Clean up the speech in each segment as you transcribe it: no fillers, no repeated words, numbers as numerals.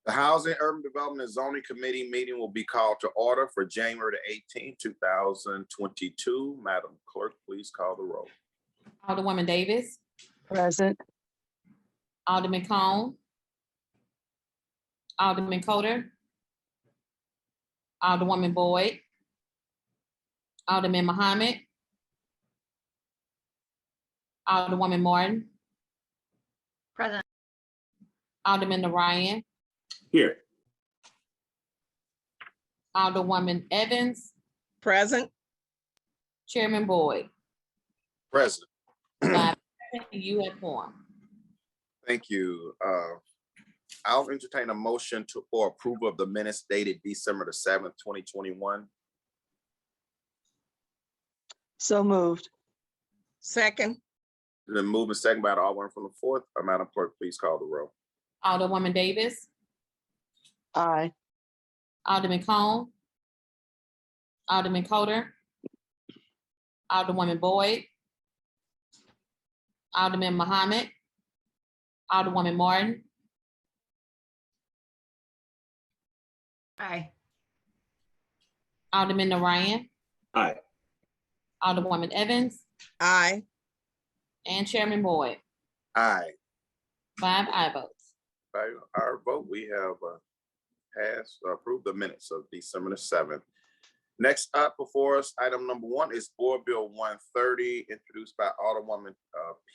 The Housing, Urban Development and Zoning Committee meeting will be called to order for January the 18th, 2022. Madam Clerk, please call the roll. Alderwoman Davis, Present. Alderman Cone, Alderman Coder, Alderwoman Boyd, Alderman Muhammad, Alderwoman Martin, Present. Alderman Ryan, Here. Alderwoman Evans, Present. Chairman Boyd. Present. You have form. Thank you. I'll entertain a motion for approval of the minutes dated December the 7th, 2021. So moved. Second. Then moving second by the Alderman from the 4th. Madam Clerk, please call the roll. Alderwoman Davis, Aye. Alderman Cone, Alderman Coder, Alderwoman Boyd, Alderman Muhammad, Alderwoman Martin, Aye. Alderman Ryan, Aye. Alderwoman Evans, Aye. and Chairman Boyd. Aye. 5 aye votes. By our vote, we have approved the minutes of December the 7th. Next up before us, item number 1 is Board Bill 130, introduced by Alderwoman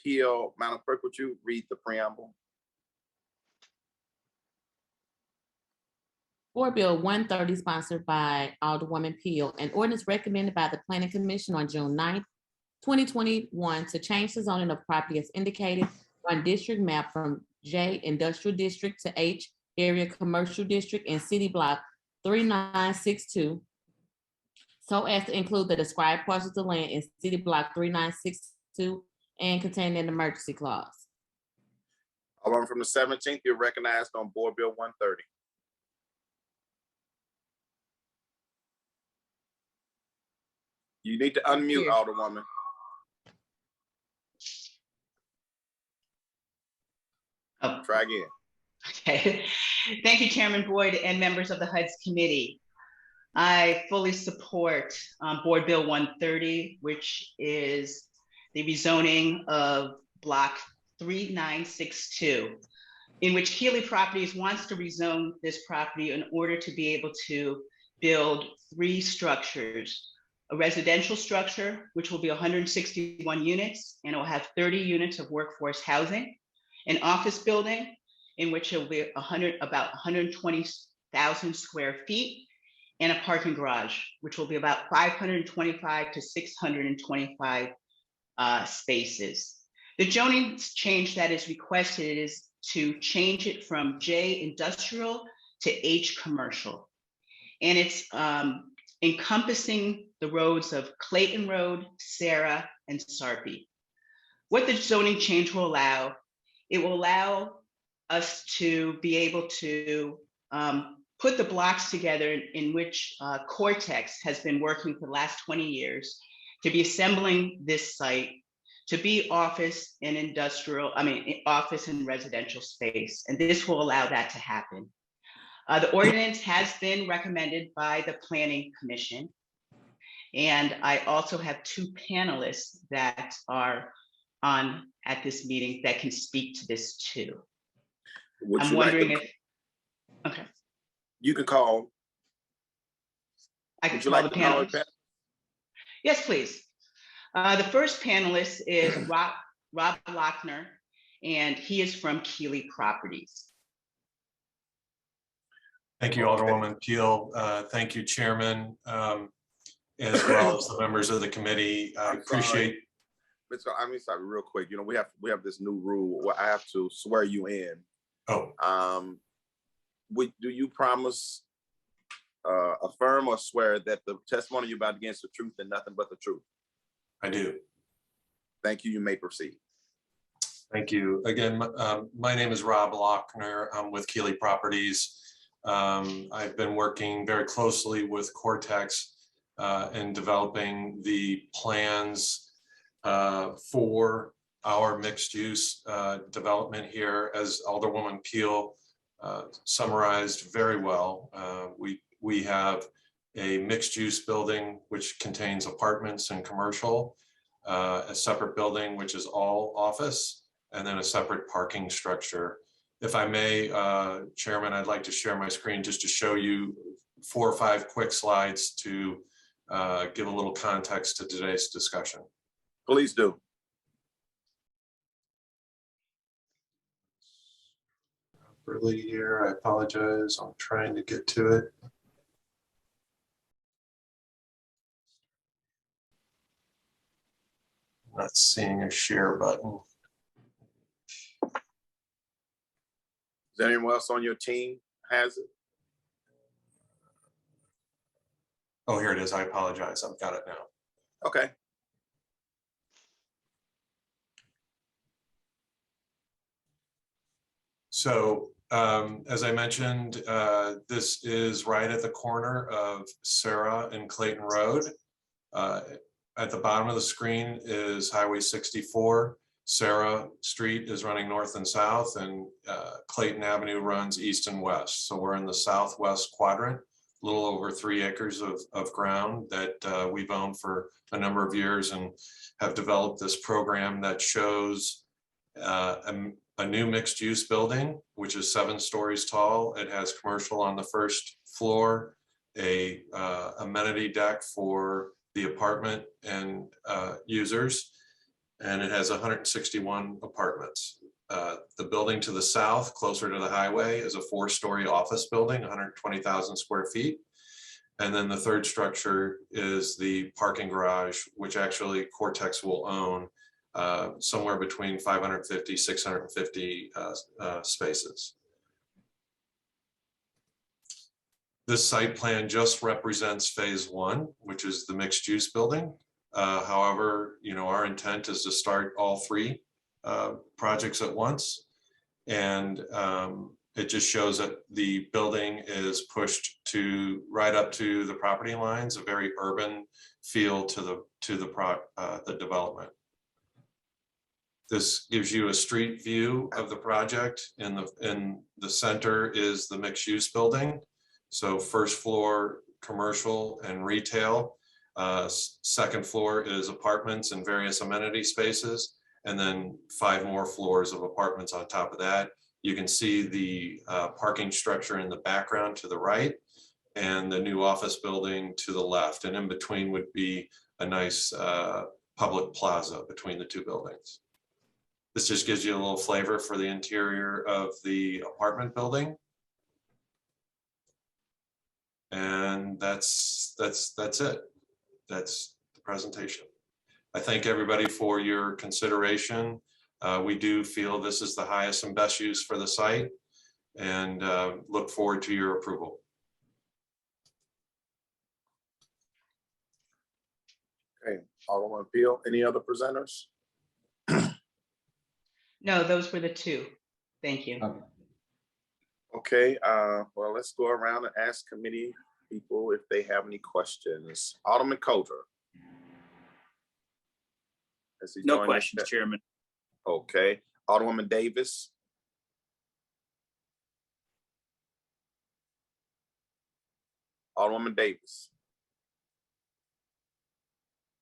Pihl. Madam Clerk, would you read the preamble? Board Bill 130, sponsored by Alderwoman Pihl, an ordinance recommended by the Planning Commission on June 9th, 2021 to change the zoning of property as indicated on district map from J Industrial District to H Area Commercial District and City Block 3962, so as to include the described parcels of land in City Block 3962 and contain an emergency clause. Alderman from the 17th, you're recognized on Board Bill 130. You need to unmute, Alderwoman. Oh. Try again. Okay. Thank you, Chairman Boyd and members of the HUD's committee. I fully support Board Bill 130, which is the rezoning of Block 3962, in which Keeley Properties wants to rezone this property in order to be able to build 3 structures. A residential structure, which will be 161 units, and it will have 30 units of workforce housing. An office building, in which it will be about 120,000 square feet, and a parking garage, which will be about 525 to 625 spaces. The zoning change that is requested is to change it from J Industrial to H Commercial. And it's encompassing the roads of Clayton Road, Sarah, and Sarpy. What the zoning change will allow, it will allow us to be able to put the blocks together in which Cortex has been working for the last 20 years to be assembling this site to be office and office and residential space. And this will allow that to happen. The ordinance has been recommended by the Planning Commission. And I also have 2 panelists that are on at this meeting that can speak to this too. I'm wondering if, okay. You can call. I can call the panelists. Yes, please. The first panelist is Rob Lochner, and he is from Keeley Properties. Thank you, Alderwoman Pihl. Thank you, Chairman, as well as the members of the committee. I appreciate. So I'm sorry, real quick. You know, we have this new rule where I have to swear you in. Oh. Do you promise, affirm, or swear that the testimony you're about to give is the truth and nothing but the truth? I do. Thank you. You may proceed. Thank you. Again, my name is Rob Lochner. I'm with Keeley Properties. I've been working very closely with Cortex in developing the plans for our mixed use development here. As Alderwoman Pihl summarized very well. We have a mixed-use building which contains apartments and commercial, a separate building which is all office, and then a separate parking structure. If I may, Chairman, I'd like to share my screen just to show you 4 or 5 quick slides to give a little context to today's discussion. Please do. Early here, I apologize. I'm trying to get to it. Not seeing a share button. Is anyone else on your team has it? Oh, here it is. I apologize. I've got it now. Okay. So as I mentioned, this is right at the corner of Sarah and Clayton Road. At the bottom of the screen is Highway 64. Sarah Street is running north and south, and Clayton Avenue runs east and west. So we're in the southwest quadrant, a little over 3 acres of ground that we've owned for a number of years, and have developed this program that shows a new mixed use building, which is 7 stories tall. It has commercial on the first floor, a amenity deck for the apartment and users, and it has 161 apartments. The building to the south, closer to the highway, is a 4-story office building, 120,000 square feet. And then the third structure is the parking garage, which actually Cortex will own, somewhere between 550, 650 spaces. This site plan just represents phase 1, which is the mixed use building. However, our intent is to start all 3 projects at once. And it just shows that the building is pushed to right up to the property lines, a very urban feel to the development. This gives you a street view of the project. In the center is the mixed use building. So first floor, commercial and retail. Second floor is apartments and various amenity spaces. And then 5 more floors of apartments on top of that. You can see the parking structure in the background to the right, and the new office building to the left. And in between would be a nice public plaza between the 2 buildings. This just gives you a little flavor for the interior of the apartment building. And that's it. That's the presentation. I thank everybody for your consideration. We do feel this is the highest and best use for the site, and look forward to your approval. Okay, Alderwoman Pihl, any other presenters? No, those were the 2. Thank you. Okay, well, let's go around and ask committee people if they have any questions. Alderman Coulter. Has he No joined us questions, yet? Chairman. Okay, Alderwoman Davis. Alderwoman Davis.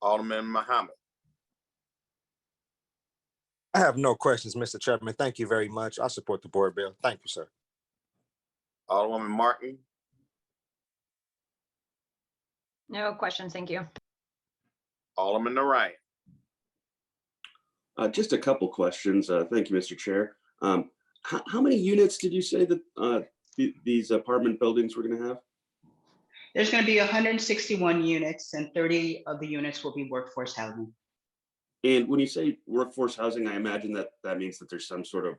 Alderman Muhammad. I have no questions, Mr. Chairman. Thank you very much. I support the board bill. Thank you, sir. Alderwoman Martin. No questions, thank you. Alderman Orion. Just a couple questions. Thank you, Mr. Chair. How many units did you say that these apartment buildings were going to have? There's going to be 161 units, and 30 of the units will be workforce housing. And when you say workforce housing, I imagine that means that there's some sort of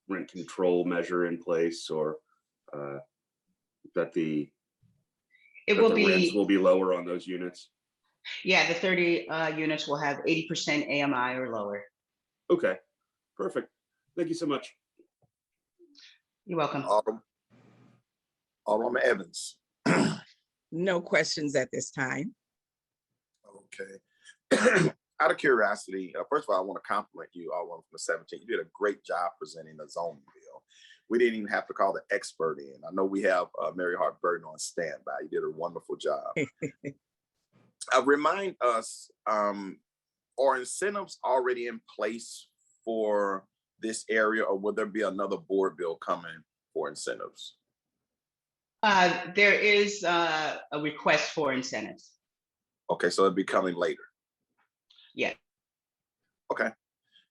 rent control measure in place, or that the rents will be lower on those units. Yeah, the 30 units will have 80% AMI or lower. Okay, perfect. Thank you so much. You're welcome. Alderwoman Evans. No questions at this time. Okay. Out of curiosity, first of all, I want to compliment you, Alderwoman from the 17th. You did a great job presenting the zoning bill. we didn't even have to call the expert in. I know we have Mary Hart Burton on standby. You did a wonderful job. Remind us, are incentives already in place for this area, or will there be another board bill coming for incentives? There is a request for incentives. Okay, so it'll be coming later. Yeah. Okay.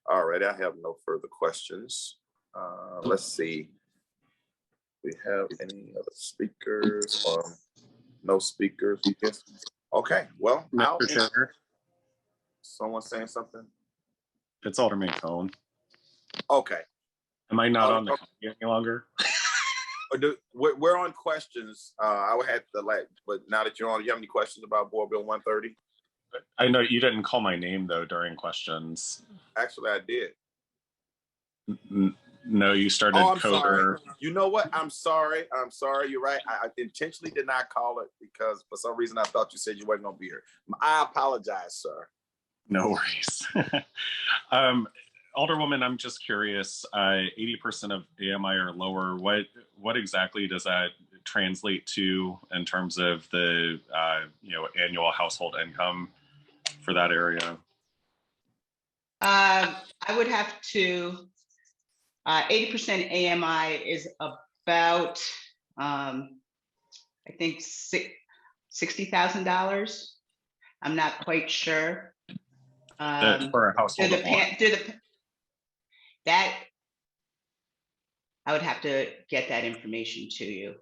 All right, I have no further questions. Let's see. We have any other speakers or no speakers? Yes. Okay, well, Mr. Chair, someone saying something? it's Alderman Cone. Okay. Am I not on Alderman the any longer? We're on questions. I would have to but now that you're on, you have any questions about Board Bill 130? I know you didn't call my name though during questions. Actually, I did. No, you started Oh, I'm Coder. sorry. You know what? I'm sorry. You're right. I intentionally did not call it because for some reason I thought you said you weren't gonna be here. I apologize, sir. No worries. Alderwoman, I'm just curious, 80% of AMI or lower, what exactly does that translate to in terms of the annual household income for that area? I would have to, 80% AMI is about, I think $60,000. I'm not quite sure. For a household of one. That, I would have to get that information to you.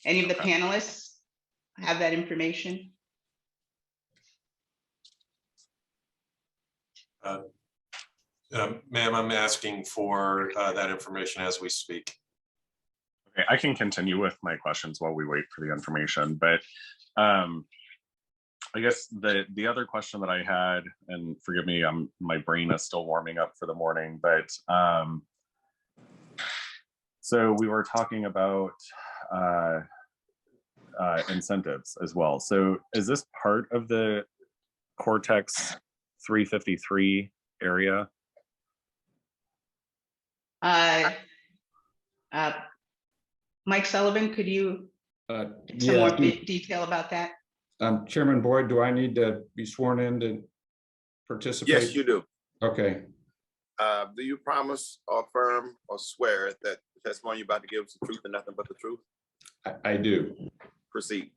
Any of the panelists have that information? Ma'am, I'm asking for that information as we speak. Okay, I can continue with my questions while we wait for the information, but I guess the other question that I had, and forgive me, my brain is still warming up for the morning, but so we were talking about incentives as well. So is this part of the Cortex 353 area? Mike Sullivan, could you give some more detail about that? Chairman Boyd, do I need to be sworn in to participate? Yes, you do. Okay. Do you promise or affirm or swear that the testimony you're about to give is the truth and nothing but the truth? I do. Proceed.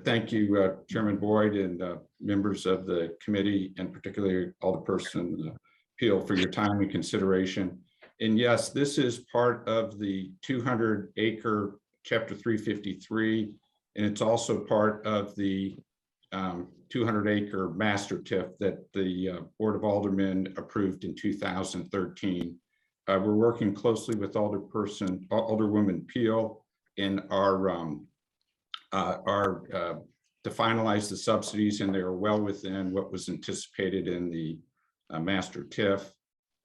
Thank you, Chairman Boyd and members of the committee, and particularly Alderperson Pihl, for your time and consideration. And yes, this is part of the 200-acre Chapter 353, and it's also part of the 200-acre master TIF that the Board of Aldermen approved in 2013. We're working closely with Alderwoman Pihl in to finalize the subsidies, and they are well within what was anticipated in the master TIF.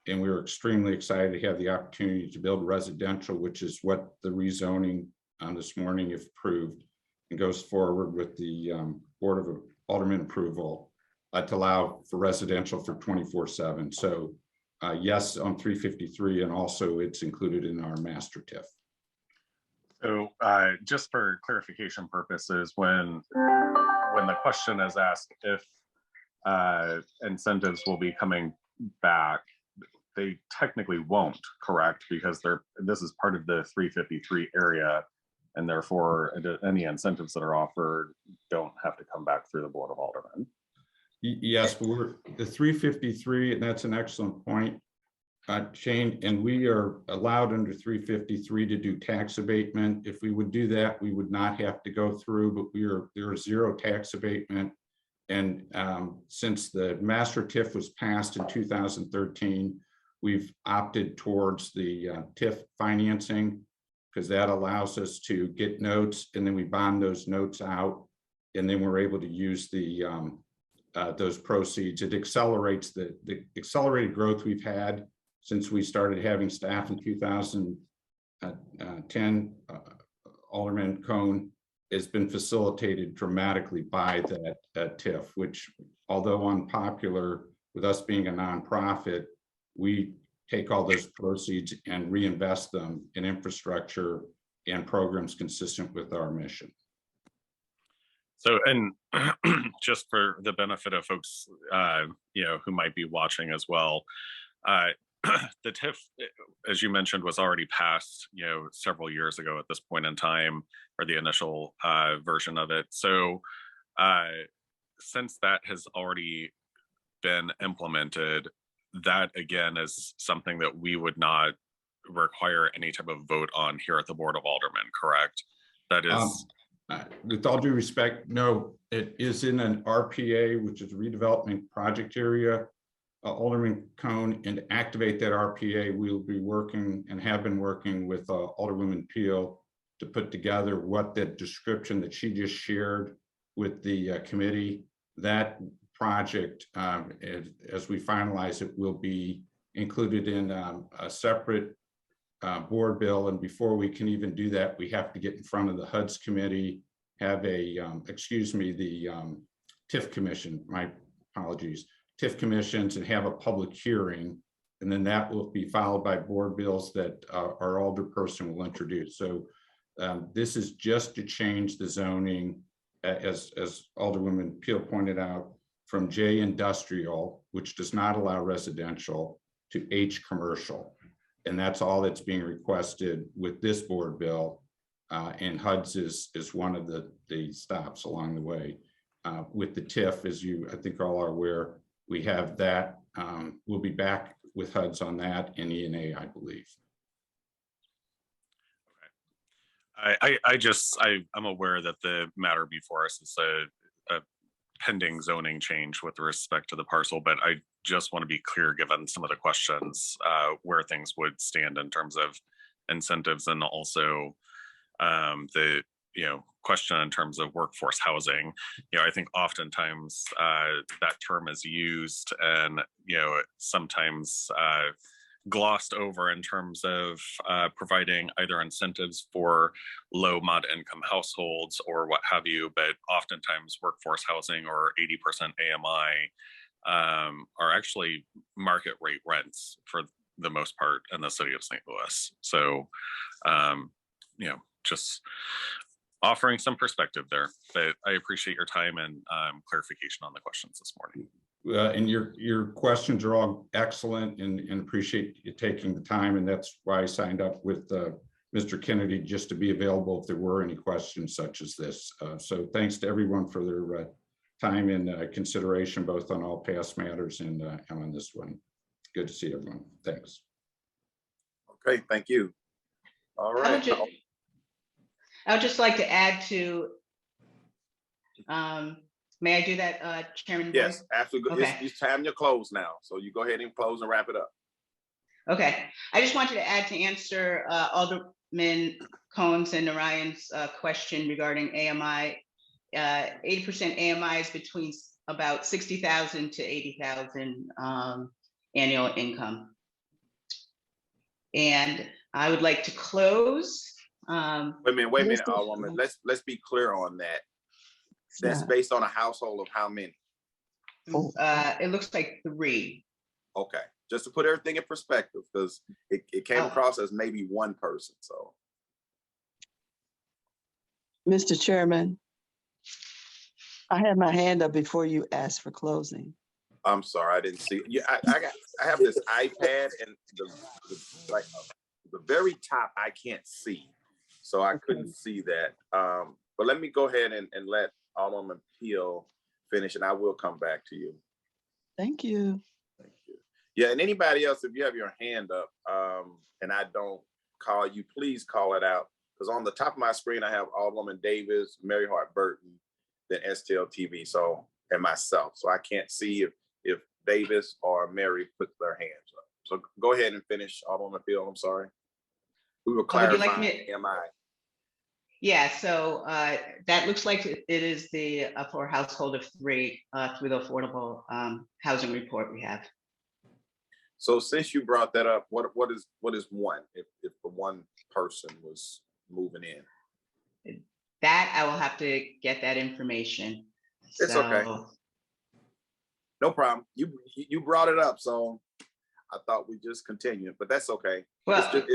And we were extremely excited to have the opportunity to build residential, which is what the rezoning this morning, if approved, and goes forward with the Board of Aldermen approval to allow for residential for 24/7. So yes, on 353, and also it's included in our master TIF. So just for clarification purposes, when the question is asked if incentives will be coming back, they technically won't, correct? Because this is part of the 353 area, and therefore any incentives that are offered don't have to come back through the Board of Aldermen. Yes, but we're the 353, and that's an excellent point, Shane, and we are allowed under 353 to do tax abatement. If we would do that, we would not have to go through, but there is zero tax abatement. And since the master TIF was passed in 2013, we've opted towards the TIF financing, because that allows us to get notes, and then we bond those notes out, and then we're able to use the those proceeds. It accelerates the accelerated growth we've had since we started having staff in 2010. Alderman Cone has been facilitated dramatically by that TIF, which, although unpopular with us being a nonprofit, we take all those proceeds and reinvest them in infrastructure and programs consistent with our mission. So, and just for the benefit of folks, who might be watching as well, the TIF, as you mentioned, was already passed, several years ago at this point in time, or the initial version of it. So, since that has already been implemented, that again is something that we would not require any type of vote on here at the Board of Aldermen, correct? That is. With all due respect, no, it is in an RPA, which is redevelopment project area. Alderman Cone, and to activate that RPA, we'll be working and have been working with Alderwoman Pihl to put together what that description that she just shared with the committee. That project, as we finalize it, will be included in a separate board bill. And before we can even do that, we have to get in front of the HUD's committee, have a, the TIF commission, my apologies, TIF commissions, and have a public hearing. And then that will be followed by board bills that our alderperson will introduce. So this is just to change the zoning, as Alderwoman Pihl pointed out, from J industrial, which does not allow residential, to H commercial. And that's all that's being requested with this board bill. And HUD's is one of the stops along the way. With the TIF, as you, I think all are aware, we have that. We'll be back with HUD's on that and ENA, I believe. I'm aware that the matter before us is a pending zoning change with respect to the parcel, but I just want to be clear, given some of the questions, where things would stand in terms of incentives, and also the question in terms of workforce housing. I think oftentimes that term is used and sometimes glossed over in terms of providing either incentives for low mod income households or what have you, but oftentimes workforce housing or 80% AMI are actually market rate rents for the most part in the city of St. Louis. So, just offering some perspective there, but I appreciate your time and clarification on the questions this morning. And your questions are all excellent, and appreciate you taking the time. And that's why I signed up with Mr. Kennedy, just to be available if there were any questions such as this. So thanks to everyone for their time and consideration, both on all past matters and on this one. Good to see everyone. Thanks. Okay, thank you. All right. I would just like to add to, may I do that, Chairman? Yes, Boyd? absolutely. Okay. It's time to close now. So you go ahead and close and wrap it up. Okay, I just wanted to add to answer Alderman Cohen's and Narayan's question regarding AMI. 80% AMI is between about 60,000 to 80,000 annual income. And I would like to close. Wait a minute, Alderwoman. Let's be clear on that. That's based on a household of how many? It looks like 3. Okay, just to put everything in perspective, because it came across as maybe one person. So, Mr. Chairman, I had my hand up before you asked for closing. I'm sorry, I didn't see. Yeah, I have this iPad, and the very top I can't see, so I couldn't see that. But let me go ahead and let Alderwoman Pihl finish, and I will come back to you. Thank you. Thank you. Yeah, and anybody else, if you have your hand up and I don't call you, please call it out, because on the top of my screen I have Alderwoman Davis, Mary Hart Burton, then STL TV, so, and myself. So I can't see if Davis or Mary put their hands up. So go ahead and finish, Alderwoman Pihl. I'm sorry. We were clarifying AMI. Yeah, so that looks like it is the for a household of 3 through the affordable housing report we have. So since you brought that up, what is one if the one person was moving in? That I will have to get that information. It's okay. No problem. You brought it up, so I thought we just continued, but that's okay. Well, It's just-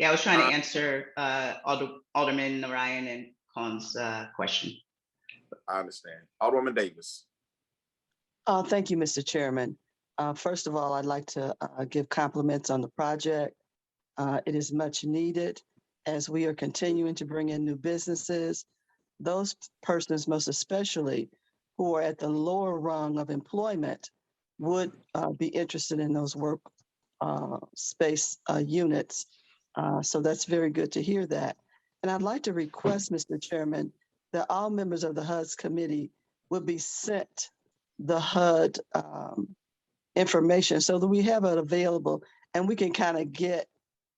I was trying to answer Alderman Ryan and Khan's question. I understand. Alderwoman Davis. Thank you, Mr. Chairman. First of all, I'd like to give compliments on the project. It is much needed as we are continuing to bring in new businesses. Those persons, most especially, who are at the lower rung of employment would be interested in those work space units. So that's very good to hear that. And I'd like to request, Mr. Chairman, that all members of the HUD's committee would be sent the HUD information so that we have it available and we can kind of get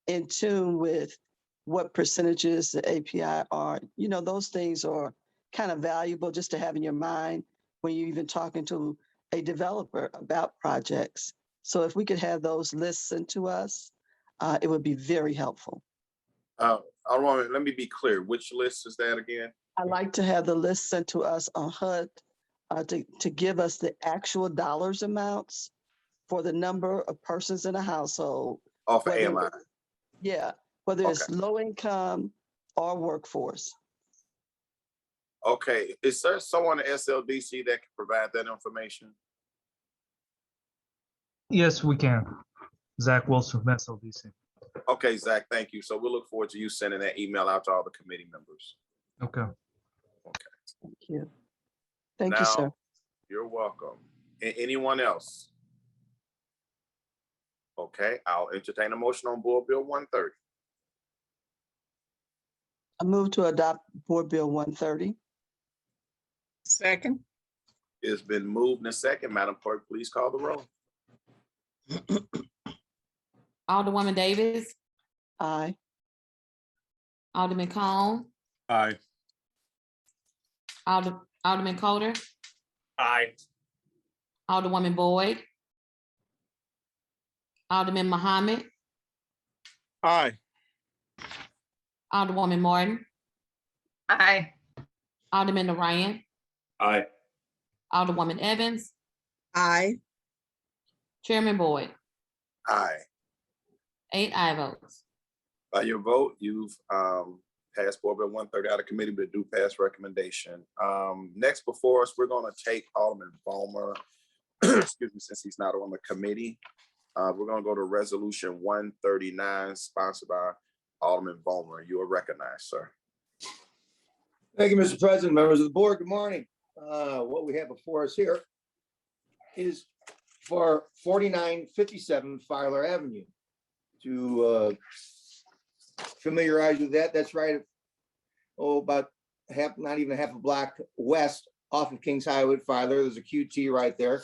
in tune with what percentages the API are. You know, those things are kind of valuable just to have in your mind when you're even talking to a developer about projects. So if we could have those lists sent to us, it would be very helpful. Alderwoman, let me be clear. Which list is that again? I'd like to have the list sent to us on HUD to give us the actual dollars amounts for the number of persons in a household. Off of whether- AMI. Yeah, whether it's low income or workforce. Okay, is there someone at SLDC that can provide that information? Yes, we can. Zach Wilson from SLDC. Okay, Zach, thank you. So we'll look forward to you sending that email out to all the committee members. Okay. Thank you. Thank you, sir. Now, you're welcome. Anyone else? Okay, I'll entertain a motion on Board Bill 130. I move to adopt Board Bill 130. Second. It's been moved and second. Madam Clerk, please call the roll. Alderwoman Davis, Aye. Alderman Cone, Aye. Alderman Coder, Aye. Alderwoman Boyd, Alderman Muhammad, Aye. Alderwoman Martin, Aye. Alderman Ryan, Aye. Alderwoman Evans, Aye. Chairman Boyd, Aye. 8 aye votes. By your vote, you've passed Board Bill 130 out of committee, but do pass recommendation. Next before us, we're gonna take Alderman Ballmer, excuse me, since he's not on the committee. We're gonna go to Resolution 139, sponsored by Alderman Ballmer. You are recognized, sir. Thank you, Mr. President, members of the board. Good morning. What we have before us here is for 4957 Filer Avenue. To familiarize with that, that's right. About not even half a block west off of Kings Highway, Filer. There's a QT right there.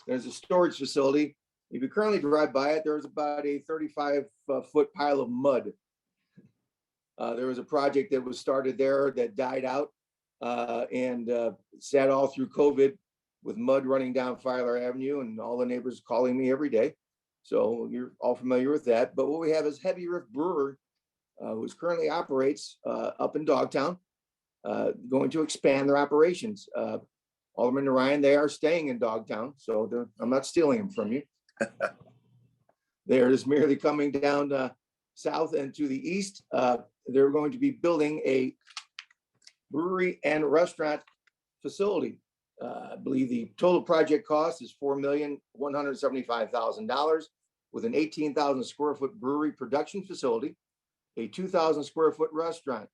There's a storage facility. If you currently drive by it, there's about a 35-foot pile of mud. There was a project that was started there that died out and sat all through COVID with mud running down Filer Avenue and all the neighbors calling me every day. So you're all familiar with that. But what we have is Heavy Riff Brewer, which currently operates up in Dogtown, going to expand their operations. Alderman Ryan, they are staying in Dogtown, so I'm not stealing them from you. They're just merely coming down south and to the east. They're going to be building a brewery and restaurant facility. I believe the total project cost is $4,175,000 with an 18,000 square foot brewery production facility, a 2,000 square foot restaurant.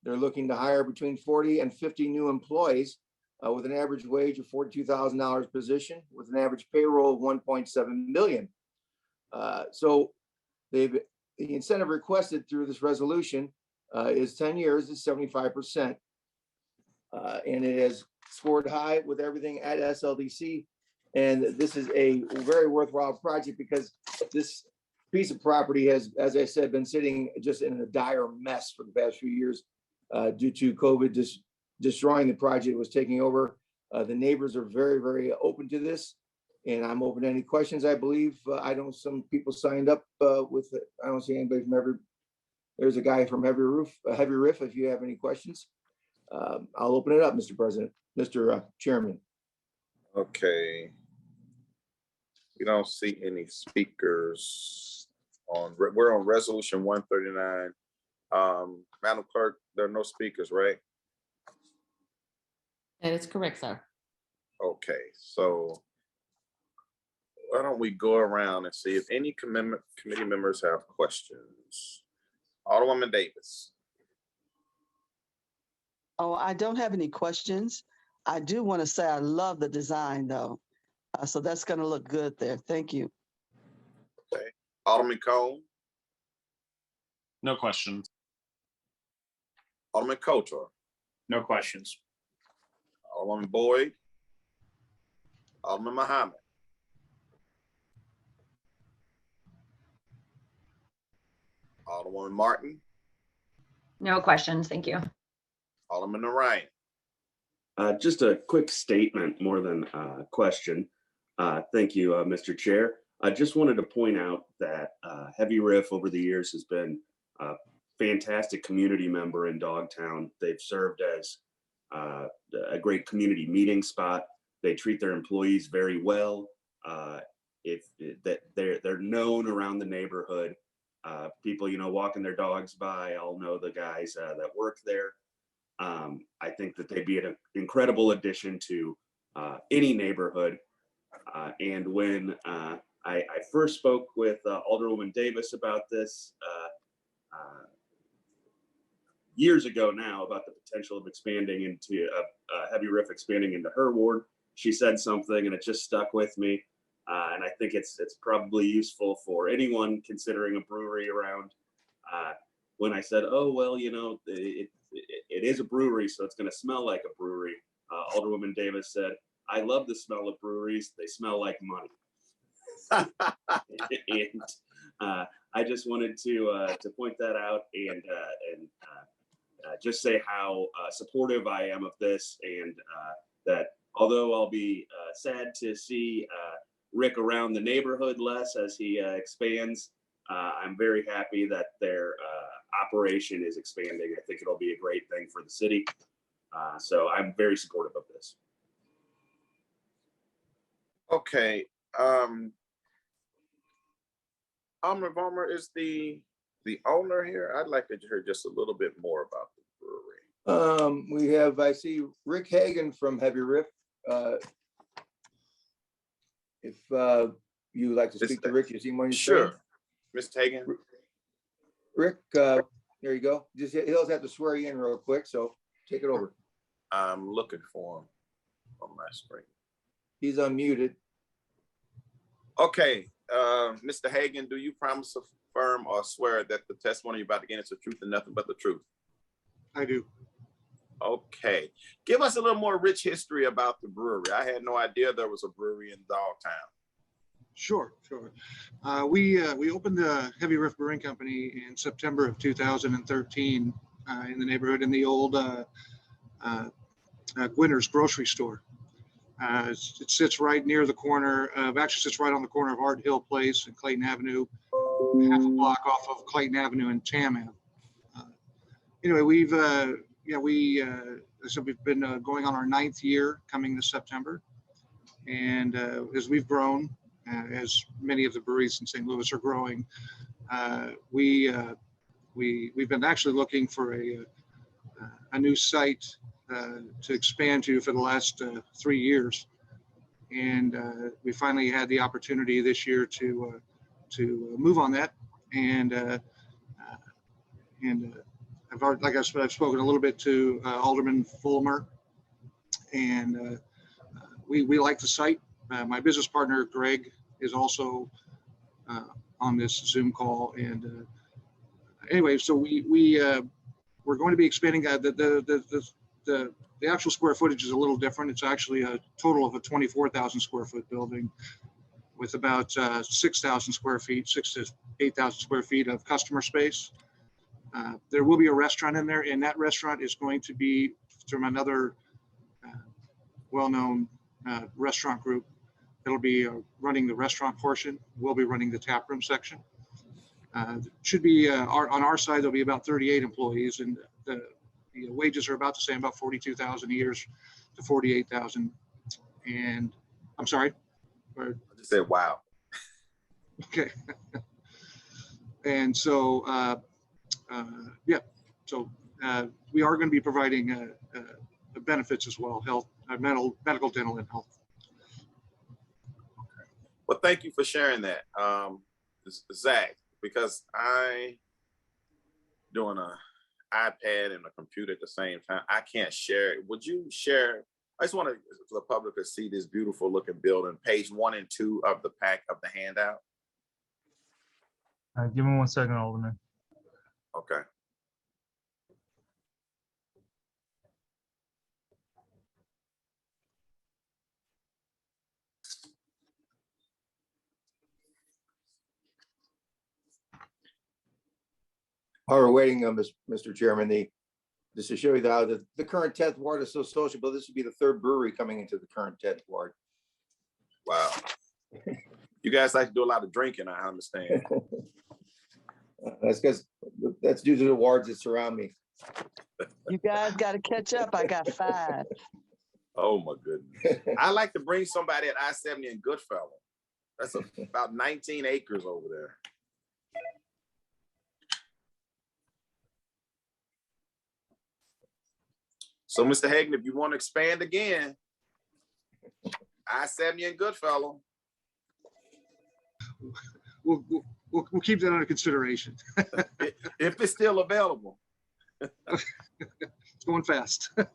They're looking to hire between 40 and 50 new employees with an average wage of $42,000 position with an average payroll of $1.7 million. So the incentive requested through this resolution is 10 years is 75%. And it has scored high with everything at SLDC. And this is a very worthwhile project because this piece of property has, as I said, been sitting just in a dire mess for the past few years due to COVID destroying the project. It was taking over. The neighbors are very, very open to this. And I'm open to any questions. I believe I know some people signed up with it. I don't see anybody from there's a guy from Heavy Riff, if you have any questions. I'll open it up, Mr. President, Mr. Chairman. Okay. We don't see any speakers we're on resolution 139. Madam Clerk, there are no speakers, right? That is correct, sir. Okay, so why don't we go around and see if any committee members have questions? Alderwoman Davis. Oh, I don't have any questions. I do want to say I love the design though. So that's going to look good there. Thank you. Okay, Alderman Cone, No questions. Alderman Kotor, No questions. Alderwoman Boyd, Alderman Muhammad. Alderwoman Martin, No questions. Thank you. Alderman Orion. Just a quick statement more than a question. Thank you, Mr. Chair. I just wanted to point out that Heavy Riff over the years has been a fantastic community member in Dogtown. They've served as a great community meeting spot. They treat their employees very well. They're known around the neighborhood. People, walking their dogs by, all know the guys that work there. I think that they'd be an incredible addition to any neighborhood. And when I first spoke with Alderwoman Davis about this years ago now, about the potential of expanding into Heavy Riff expanding into her ward, she said something and it just stuck with me. And I think it's probably useful for anyone considering a brewery around. When I said, oh, well, it is a brewery, so it's going to smell like a brewery. Alderwoman Davis said, I love the smell of breweries. They smell like money. And I just wanted to point that out and just say how supportive I am of this, and that although I'll be sad to see Rick around the neighborhood less as he expands, I'm very happy that their operation is expanding. I think it'll be a great thing for the city. So I'm very supportive of this. Okay. Alderman Vollmer is the owner here. I'd like to hear just a little bit more about the brewery. I see Rick Hagan from Heavy Riff. If you would like to speak to Rick, you see him on your screen? Sure. Mr. Hagan. Rick, there you go. He'll have to swear you in real quick, so take it over. I'm looking for him on my screen. He's unmuted. Okay, Mr. Hagan, do you promise to affirm or swear that the testimony you're about to get is the truth and nothing but the truth? I do. Okay, give us a little more rich history about the brewery. I had no idea there was a brewery in Dogtown. Sure. We opened the Heavy Riff Brewing Company in September of 2013 in the neighborhood in the old Gwinner's grocery store. It sits right near the corner of, actually sits right on the corner of Art Hill Place and Clayton Avenue, half a block off of Clayton Avenue and Tam Ave. Anyway, we've been going on our 9th year coming this September. And as we've grown, as many of the breweries in St. Louis are growing, we've been actually looking for a new site to expand to for the last 3 years, and we finally had the opportunity this year to move on that. And I've already, like I've spoken a little bit to Alderman Fulmer, and we like the site. My business partner Greg is also on this Zoom call, and anyway, so we're going to be expanding. The actual square footage is a little different. It's actually a total of a 24,000 square foot building with about 6,000 square feet, 6,000 to 8,000 square feet of customer space. There will be a restaurant in there, and that restaurant is going to be from another well-known restaurant group. It'll be running the restaurant portion. We'll be running the tap room section. Should be on our side, there'll be about 38 employees, and the wages are about the same, about 42,000 a year to 48,000. And I'm sorry. I just said, wow. Okay. And so, yeah, so we are going to be providing benefits as well, health, medical, dental, and health. Well, thank you for sharing that, Zach, because I doing a iPad and a computer at the same time. I can't share it. Would you share? I just want to, the public to see this beautiful looking building, page 1 and 2 of the pack of the handout. Give me 1 second, Alderman. Okay. While we're waiting, Mr. Chairman, just to show you how the current 10th ward is so sociable, this would be the 3rd brewery coming into the current 10th ward. Wow. You guys like to do a lot of drinking, I understand. That's because that's due to the wards that surround me. You guys got to catch up. I got 5. Oh my goodness. I like to bring somebody at I-70 in Goodfellow. That's about 19 acres over there. So, Mr. Hagan, if you want to expand again, I-70 and Goodfellow. We'll keep that under consideration. If it's still available. It's going fast. Give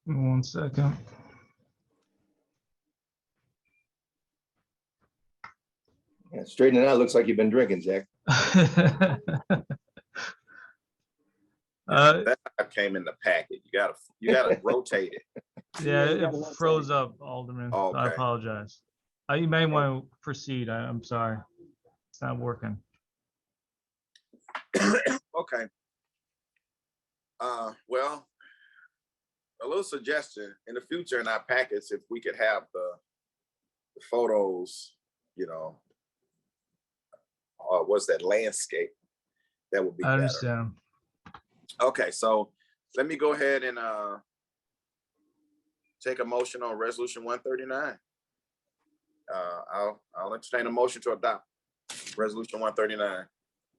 me 1 second. Yeah, straighten it out. Looks like you've been drinking, Zach. That came in the packet. You gotta rotate it. Yeah, it froze up, Alderman. So I Okay. apologize. You may want to proceed. I'm sorry. It's not working. Okay. Well, a little suggestion in the future in our packets, if we could have the photos, you know, what's that, landscape, that would be I better. understand. Okay, so let me go ahead and take a motion on resolution 139. I'll entertain a motion to adopt resolution 139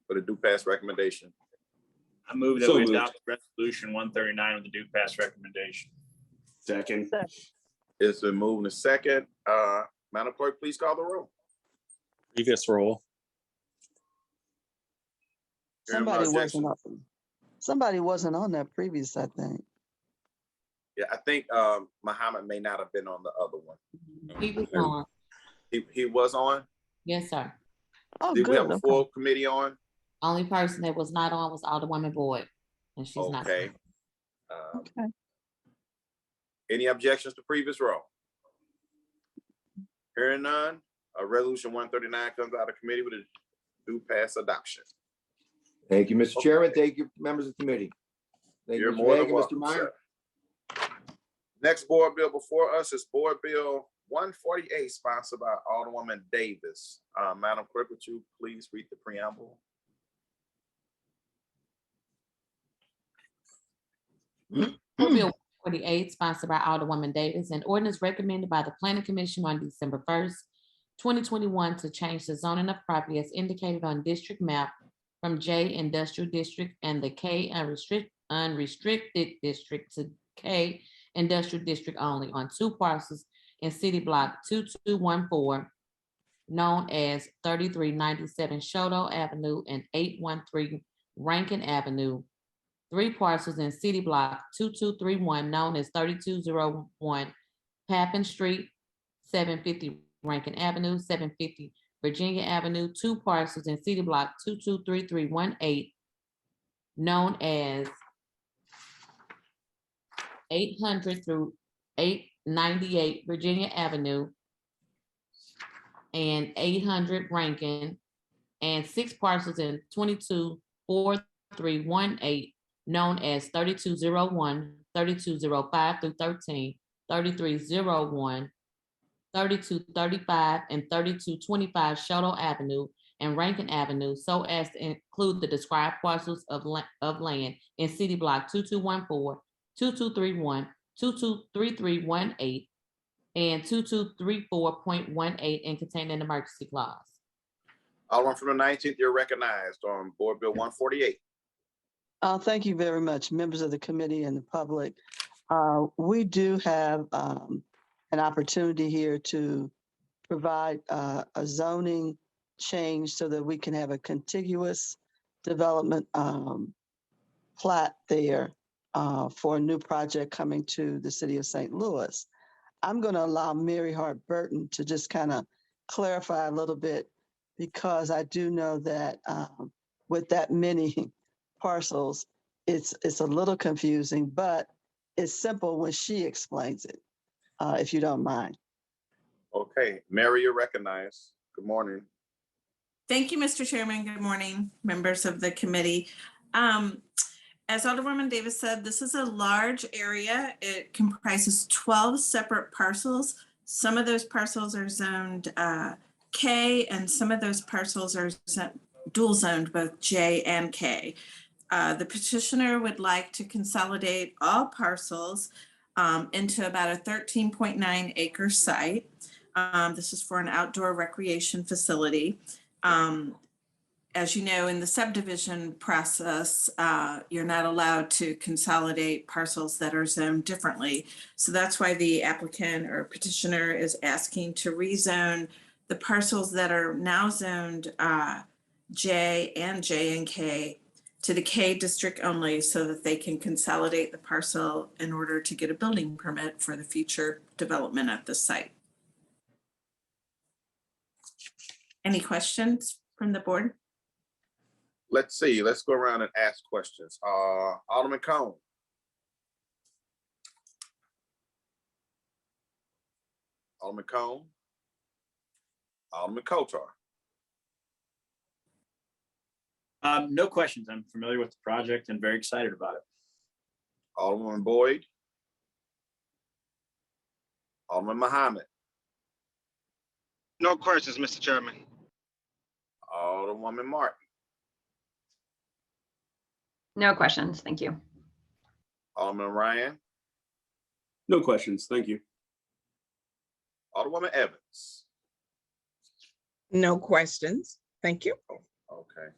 for the due pass recommendation. I move that So we moved. adopt resolution 139 with the due pass recommendation. Second. It's been moved in second. Madam Clerk, please call the roll. Previous roll. Hearing no Somebody wasn't on that previous, I think. Yeah, I think Muhammad may not have been on the other one. He was on. He was on? Yes, sir. Oh, Did we have good. a full committee on? Only person that was not on was Alderwoman Boyd, and she's not. Okay. Okay. Any objections to previous roll? Hearing none, resolution 139 comes out of committee with a due pass adoption. Thank you, Mr. Chairman. Thank you, members of the committee. Thank You're you, more Mr. than Hagan, welcome, Mr. Meyer. sir. Next board bill before us is Board Bill 148, sponsored by Alderwoman Davis. Madam Clerk, would you please read the preamble? Board Bill 148, sponsored by Alderwoman Davis, an ordinance recommended by the Planning Commission on December 1st, 2021 to change the zoning of property as indicated on district map from J Industrial District and the K Unrestricted District to K Industrial District only on 2 parcels in City Block 2214, known as 3397 Chouteau Avenue and 813 Ranken Avenue. 3 parcels in City Block 2231, known as 3201 Papin Street, 750 Ranken Avenue, 750 Virginia Avenue. 2 parcels in City Block 223318, known as 800 through 898 Virginia Avenue and 800 Rankin, and 6 parcels in 224318, known as 3201, 3205 through 13, 3301, 3235, and 3225 Chouteau Avenue, and Ranken Avenue so as to include the described parcels of land in city block 2214, 2231, 223318, and 2234.18 and contain an emergency clause. Alderman from the 19th, you're recognized on Board Bill 148. Thank you very much, members of the committee and the public. We do have an opportunity here to provide a zoning change so that we can have a contiguous development plat there for a new project coming to the city of St. Louis. I'm going to allow Mary Hart Burton to just kind of clarify a little bit, because I do know that with that many parcels, it's a little confusing, but it's simple when she explains it, if you don't mind. Okay, Mary, you're recognized. Good morning. Thank you, Mr. Chairman. Good morning, members of the committee. As Alderwoman Davis said, this is a large area. It comprises 12 separate parcels. Some of those parcels are zoned K, and some of those parcels are dual zoned, both J and K. The petitioner would like to consolidate all parcels into about a 13.9 acre site. This is for an outdoor recreation facility. As you know, in the subdivision process, you're not allowed to consolidate parcels that are zoned differently. So that's why the applicant or petitioner is asking to rezone the parcels that are now zoned J and K to the K district only, so that they can consolidate the parcel in order to get a building permit for the future development at the site. Any questions from the board? Let's see. Let's go around and ask questions. Alderman Cone. Alderman Cone. Alderman Kotar. No questions. I'm familiar with the project and very excited about it. Alderman Boyd. Alderman Muhammad. No questions, Mr. Chairman. Alderwoman Martin. No questions. Thank you. Alderman Ryan. No questions. Thank you. Alderwoman Evans. No questions. Thank you. Okay.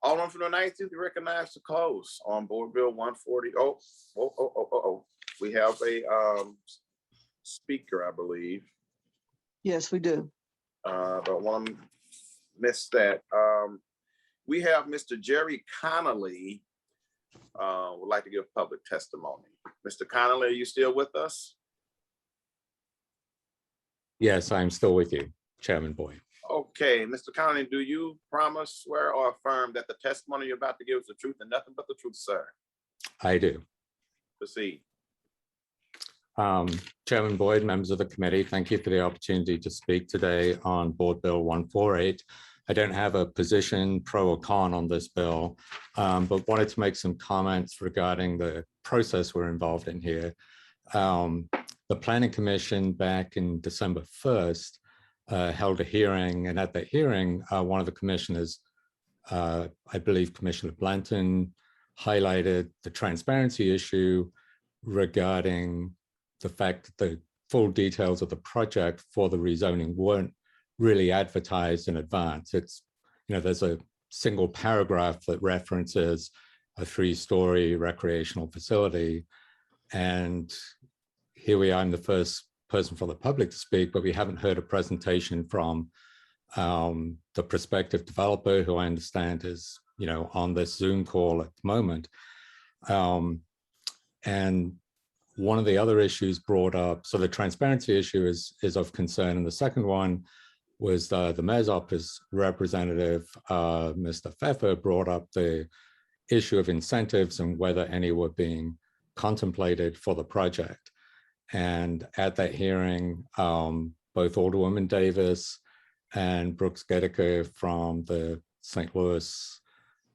Alderman from the 19th, you recognize to close on Board Bill 140. We have a speaker, I believe. Yes, we do. Don't want to miss that. We have Mr. Jerry Connolly would like to give public testimony. Mr. Connolly, are you still with us? Yes, I'm still with you, Chairman Boyd. Okay, Mr. Connolly, do you promise, swear, or affirm that the testimony you're about to give is the truth and nothing but the truth, sir? I do. Proceed. Chairman Boyd, members of the committee, thank you for the opportunity to speak today on Board Bill 148. I don't have a position pro or con on this bill, but wanted to make some comments regarding the process we're involved in here. The Planning Commission back in December 1st held a hearing, and at that hearing, one of the commissioners, I believe Commissioner Blanton, highlighted the transparency issue regarding the fact that the full details of the project for the rezoning weren't really advertised in advance. It's, there's a single paragraph that references a 3-story recreational facility. And here we are, I'm the first person for the public to speak, but we haven't heard a presentation from the prospective developer, who I understand is, on this Zoom call at the moment. And one of the other issues brought up, so the transparency issue is of concern. And the second one was the Mayor's Office representative, Mr. Pfeffer, brought up the issue of incentives and whether any were being contemplated for the project. And at that hearing, both Alderwoman Davis and Brooks Gedeke from the St. Louis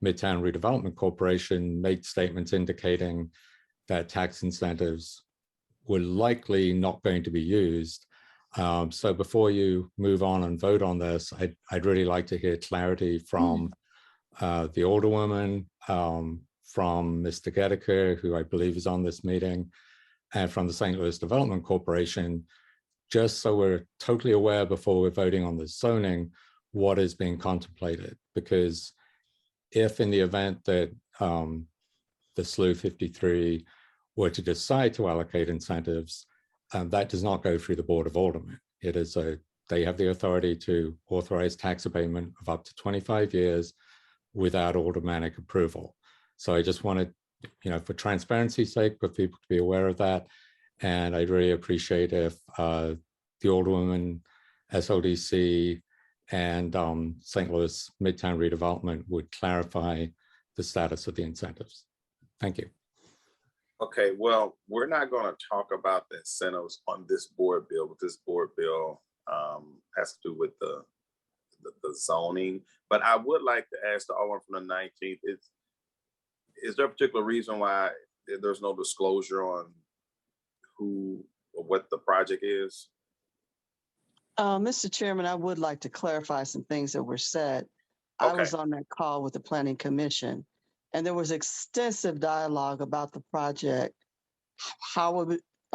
Midtown Redevelopment Corporation made statements indicating that tax incentives were likely not going to be used So before you move on and vote on this, I'd really like to hear clarity from the Alderwoman, from Mr. Gedeke, who I believe is on this meeting, and from the St. Louis Development Corporation, just so we're totally aware before we're voting on the zoning, what is being contemplated. Because if in the event that the SLU 53 were to decide to allocate incentives, that does not go through the Board of Aldermen. It is they have the authority to authorize tax abatement of up to 25 years without aldermanic approval. So I just wanted, for transparency's sake, for people to be aware of that. And I'd really appreciate if the Alderwoman, SLDC, and St. Louis Midtown Redevelopment would clarify the status of the incentives. Thank you. Okay, well, we're not going to talk about the incentives on this board bill, but this board bill has to do with the zoning. But I would like to ask the Alderman from the 19th, is there a particular reason why there's no disclosure on who or what the project is? Mr. Chairman, I would like to clarify some things that were said. I Okay. was on that call with the Planning Commission, and there was extensive dialogue about the project.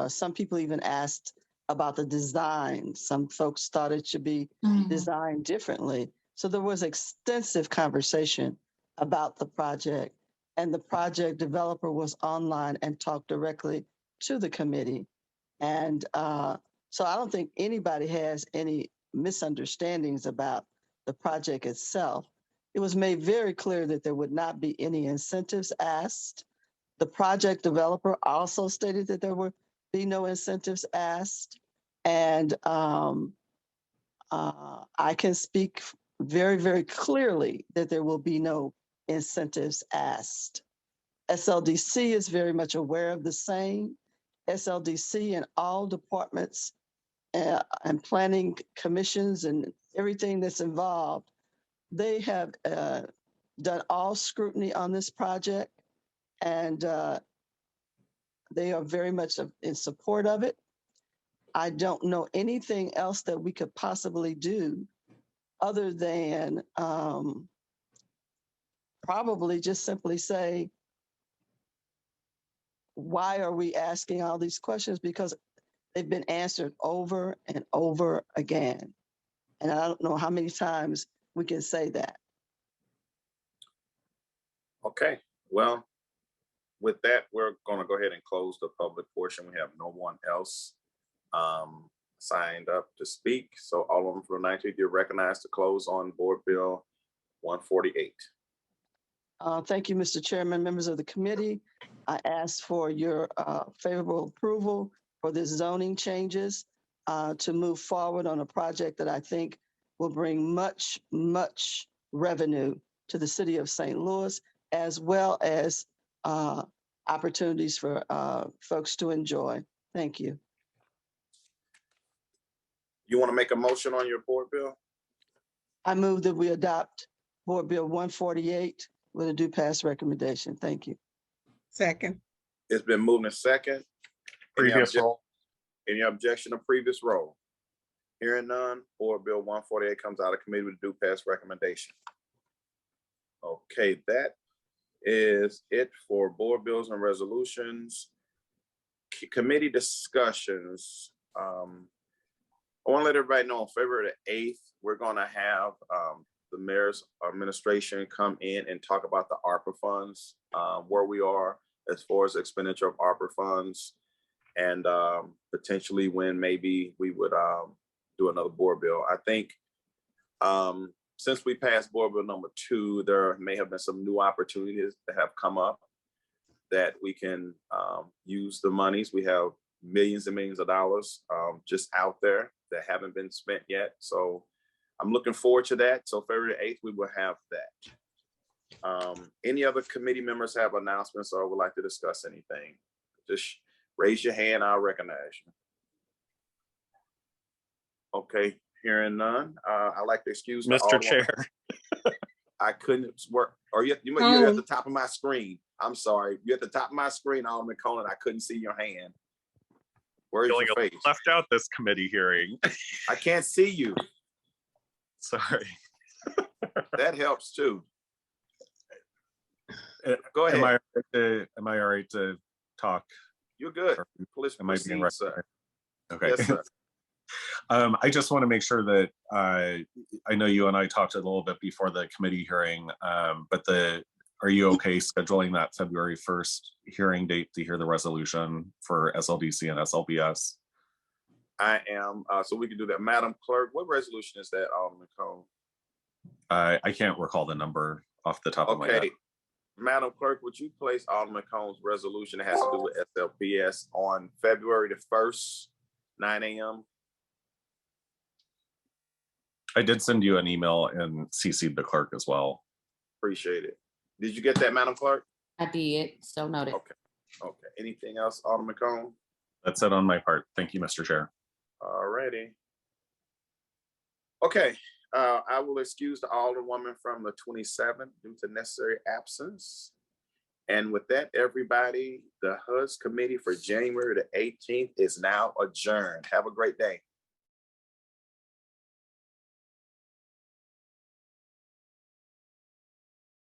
Some people even asked about the design. Some folks thought it should be designed differently. So there was extensive conversation about the project, and the project developer was online and talked directly to the committee. And so I don't think anybody has any misunderstandings about the project itself. It was made very clear that there would not be any incentives asked. The project developer also stated that there would be no incentives asked. And I can speak very, very clearly that there will be no incentives asked. SLDC is very much aware of the same. SLDC and all departments and planning commissions and everything that's involved, they have done all scrutiny on this project, and they are very much in support of it. I don't know anything else that we could possibly do other than probably just simply say, why are we asking all these questions? Because they've been answered over and over again. And I don't know how many times we can say that. Okay, well, with that, we're going to go ahead and close the public portion. We have no one else signed up to speak. So all of them from the 19th, you're recognized to close on Board Bill 148. Thank you, Mr. Chairman, members of the committee. I ask for your favorable approval for the zoning changes to move forward on a project that I think will bring much, much revenue to the city of St. Louis, as well as opportunities for folks to enjoy. Thank you. You want to make a motion on your board bill? I move that we adopt Board Bill 148 with a due pass recommendation. Thank you. Second. It's been moved in second. Previous roll. Any objection to previous roll? Hearing none, Board Bill 148 comes out of committee with a due pass recommendation. Okay, that is it for board bills and resolutions. Committee discussions. I want to let everybody know on February the 8th, we're going to have the mayor's administration come in and talk about the ARPA funds, where we are as far as expenditure of ARPA funds, and potentially when maybe we would do another board bill. I think since we passed board bill number 2, there may have been some new opportunities that have come up that we can use the monies. We have millions and millions of dollars just out there that haven't been spent yet. So I'm looking forward to that. So February 8th, we will have that. Any other committee members have announcements or would like to discuss anything? Just raise your hand, I'll recognize you. Okay, hearing none. I'd like to excuse Mr. Chair. I couldn't work, or you're at the top of my screen. I'm sorry, you're at the top of my screen, Alderman Cohen. I couldn't see your hand. Where's Feeling your a face? little left out this committee hearing. I can't see you. Sorry. That helps too. Go ahead. Am I all right to talk? You're good. Please Am I being proceed, sir. Okay. Yes, sir. I just want to make sure that I know you and I talked a little bit before the committee hearing, but are you okay scheduling that February 1st hearing date to hear the resolution for SLDC and SLBS? I am. So we can do that. Madam Clerk, what resolution is that, Alderman Cone? I can't recall the number off the top of my head. Okay. Madam Clerk, would you place Alderman Cone's resolution that has to do with SLBS on February the 1st, 9 a.m.? I did send you an email and CC'd the clerk as well. Appreciate it. Did you get that, Madam Clerk? I did, so noted. Okay. Okay. Anything else, Alderman Cone? That's it on my part. Thank you, Mr. Chair. Alrighty. Okay. I will excuse the Alderwoman from the 27th due to necessary absence. And with that, everybody, the HUD's committee for January the 18th is now adjourned. Have a great day.